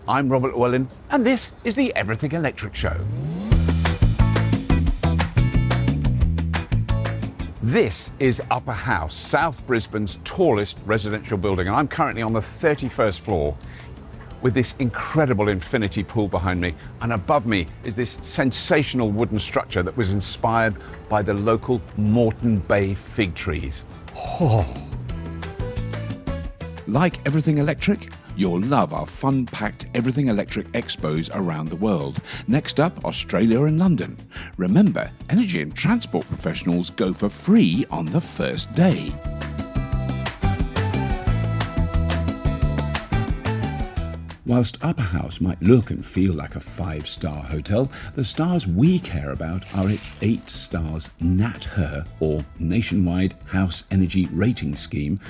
I'm Robert Llewellyn, and this is the Everything Electric Show. This is Upper House, South Brisbane's tallest residential building, and I'm currently on the 31st floor with this incredible infinity pool behind me, and above me is this sensational wooden structure that was inspired by the local Moreton Bay fig trees. Oh. Like Everything Electric? You'll love our fun-packed Everything Electric expos around the world. Next up, Australia and London. Remember, energy and transport professionals go for free on the first day. Whilst Upper House might look and feel like a 5-star hotel, the stars we care about are its 8 stars NatHER, or Nationwide House Energy Rating Scheme,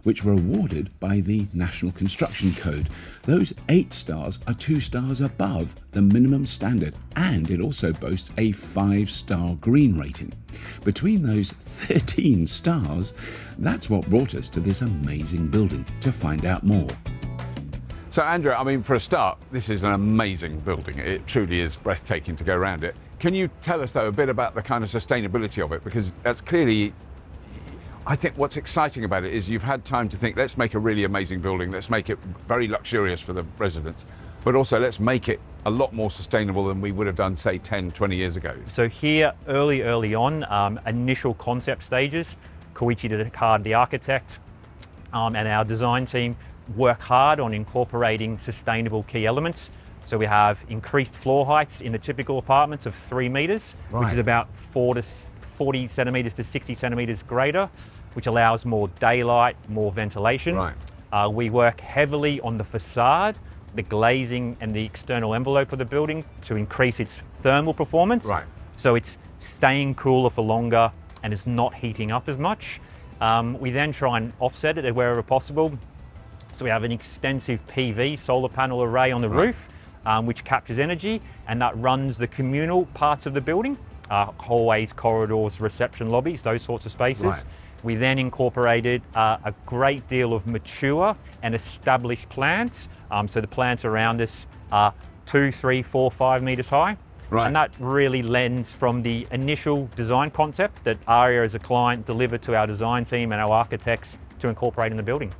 which were awarded by the National Construction Code. Those 8 stars are 2 stars above the minimum standard, and it also boasts a 5-star green rating. Between those 13 stars, that's what brought us to this amazing building. To find out more. So Andrew, I mean, for a start, this is an amazing building. It truly is breathtaking to go around it. Can you tell us, though, a bit about the kind of sustainability of it? Because that's clearly, I think what's exciting about it is you've had time to think, let's make a really amazing building, let's make it very luxurious for the residents, but also let's make it a lot more sustainable than we would have done, say, 10, 20 years ago. So here, early on, initial concept stages, Koichi Takada, the architect, and our design team work hard on incorporating sustainable key elements. So we have increased floor heights in the typical apartments of 3 metres, which is about 40 centimetres to 60 centimetres greater, which allows more daylight, more ventilation. Right. We work heavily on the facade, the glazing and the external envelope of the building to increase its thermal performance. Right. So it's staying cooler for longer and it's not heating up as much. We then try and offset it wherever possible. So we have an extensive PV solar panel array on the roof, which captures energy, and that runs the communal parts of the building, hallways, corridors, reception lobbies, those sorts of spaces. Right. We then incorporated a great deal of mature and established plants. So the plants around us are 2, 3, 4, 5 metres high. Right. And that really lends from the initial design concept that Aria as a client delivered to our design team and our architects to incorporate in the building.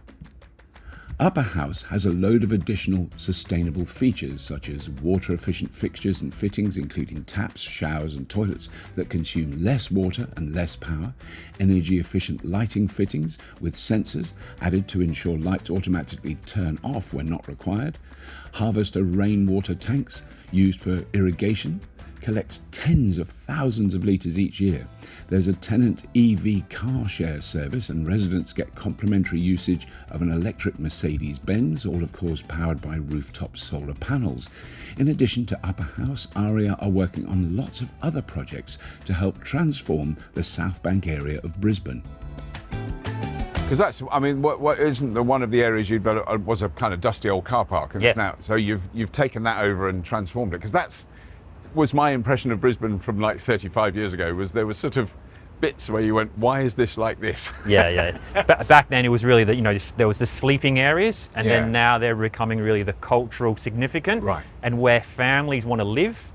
Upper House has a load of additional sustainable features such as water-efficient fixtures and fittings including taps, showers and toilets that consume less water and less power, energy-efficient lighting fittings with sensors added to ensure lights automatically turn off when not required, harvester rainwater tanks used for irrigation, collects tens of thousands of litres each year. There's a tenant EV car share service and residents get complimentary usage of an electric Mercedes-Benz, all of course powered by rooftop solar panels. In addition to Upper House, Aria are working on lots of other projects to help transform the South Bank area of Brisbane. Because that's, I mean, what isn't the one of the areas you developed was a kind of dusty old car park, and yes. now, so you've taken that over and transformed it, because that's was my impression of Brisbane from like 35 years ago, was there was sort of bits where you went, why is this like this? Yeah. Back then it was really that, there was the sleeping areas, and then now they're becoming really the cultural significant, right, and where families want to live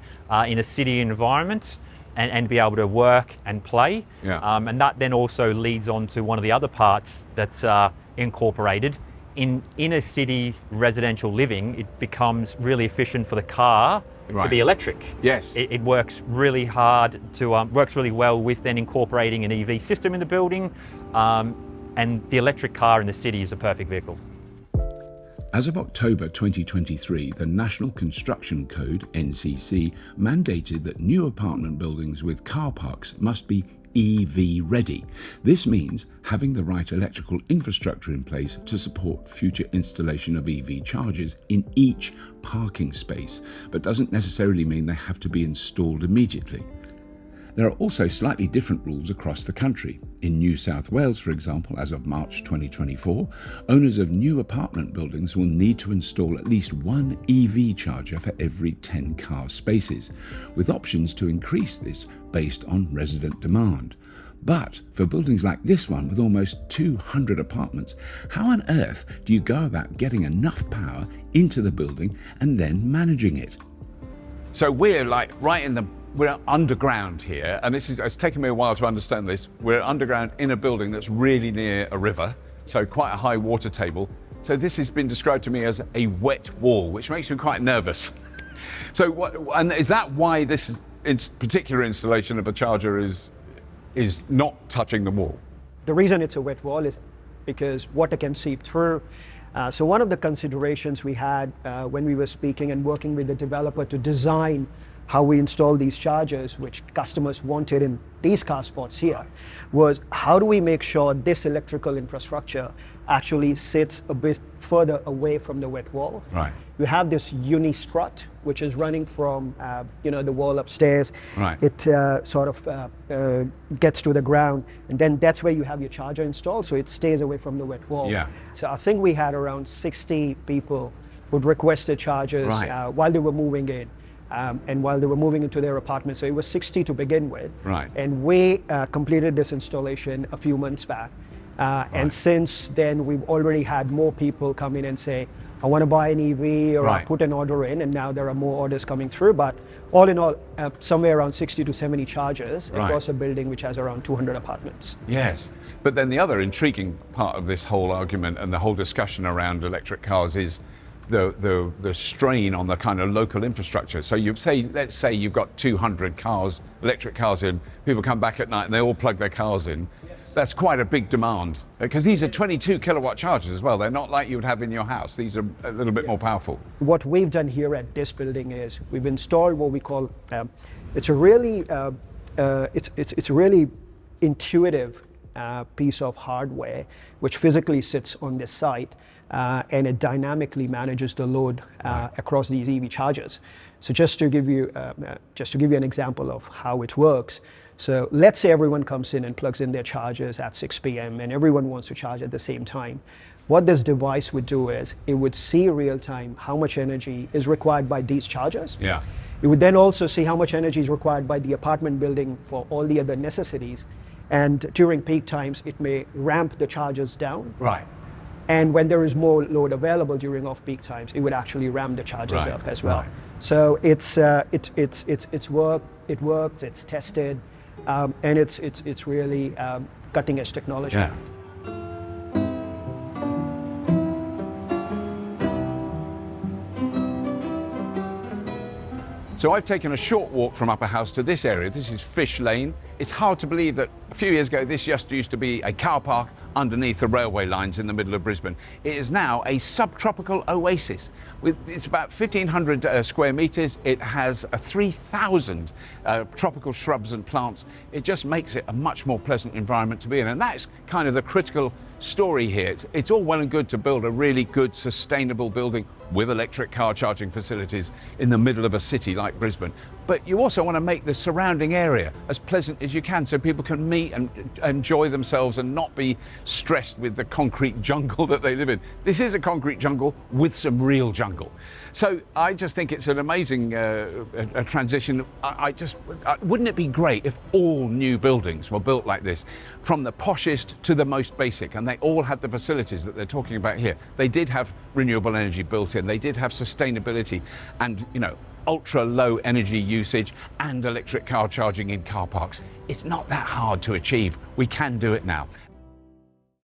in a city environment and be able to work and play. And that then also leads on to one of the other parts that's incorporated. In inner city residential living, it becomes really efficient for the car to be electric. Yes. It works really hard to, works really well with then incorporating an EV system in the building, and the electric car in the city is a perfect vehicle. As of October 2023, the National Construction Code, NCC, mandated that new apartment buildings with car parks must be EV ready. This means having the right electrical infrastructure in place to support future installation of EV chargers in each parking space, but doesn't necessarily mean they have to be installed immediately. There are also slightly different rules across the country. In New South Wales, for example, as of March 2024, owners of new apartment buildings will need to install at least one EV charger for every 10 car spaces, with options to increase this based on resident demand. But for buildings like this one with almost 200 apartments, how on earth do you go about getting enough power into the building and then managing it? So we're like we're underground here, and it's taken me a while to understand this. We're underground in a building that's really near a river, so quite a high water table. So this has been described to me as a wet wall, which makes me quite nervous. So and is that why this particular installation of a charger is not touching the wall? The reason it's a wet wall is because water can seep through. So one of the considerations we had when we were speaking and working with the developer to design how we install these chargers, which customers wanted in these car spots here, was how do we make sure this electrical infrastructure actually sits a bit further away from the wet wall. Right. You have this uni-strut, which is running from the wall upstairs. Right. It sort of gets to the ground, and then that's where you have your charger installed, so it stays away from the wet wall. Yeah. So I think we had around 60 people who'd requested chargers while they were moving in. And while they were moving into their apartment. So it was 60 to begin with. Right. And we completed this installation a few months back. And since then, we've already had more people come in and say, I want to buy an EV, or I put an order in, and now there are more orders coming through. But all in all, somewhere around 60 to 70 chargers across a building which has around 200 apartments. Yes. But then the other intriguing part of this whole argument and the whole discussion around electric cars is the strain on the kind of local infrastructure. So let's say you've got 200 cars, electric cars in, people come back at night and they all plug their cars in. Yes. That's quite a big demand, because these are 22 kilowatt chargers as well. They're not like you would have in your house. These are a little bit more powerful. What we've done here at this building is we've installed what we call, it's a really intuitive piece of hardware which physically sits on this site. And it dynamically manages the load across these EV chargers. So just to give you an example of how it works. So let's say everyone comes in and plugs in their chargers at 6 p.m. and everyone wants to charge at the same time. What this device would do is it would see real time how much energy is required by these chargers. Yeah. It would then also see how much energy is required by the apartment building for all the other necessities. And during peak times, it may ramp the chargers down. Right. And when there is more load available during off-peak times, it would actually ramp the chargers up as well. Right. So it's works, it's tested, and it's really cutting-edge technology. Yeah. So I've taken a short walk from Upper House to this area. This is Fish Lane. It's hard to believe that a few years ago this just used to be a car park underneath the railway lines in the middle of Brisbane. It is now a subtropical oasis. It's about 1,500 square metres. It has 3,000 tropical shrubs and plants. It just makes it a much more pleasant environment to be in. And that's kind of the critical story here. It's all well and good to build a really good, sustainable building with electric car charging facilities in the middle of a city like Brisbane. But you also want to make the surrounding area as pleasant as you can so people can meet and enjoy themselves and not be stressed with the concrete jungle that they live in. This is a concrete jungle with some real jungle. So I just think it's an amazing a transition. Wouldn't it be great if all new buildings were built like this, from the poshest to the most basic, and they all had the facilities that they're talking about here? They did have renewable energy built in, they did have sustainability and, ultra low energy usage and electric car charging in car parks. It's not that hard to achieve. We can do it now.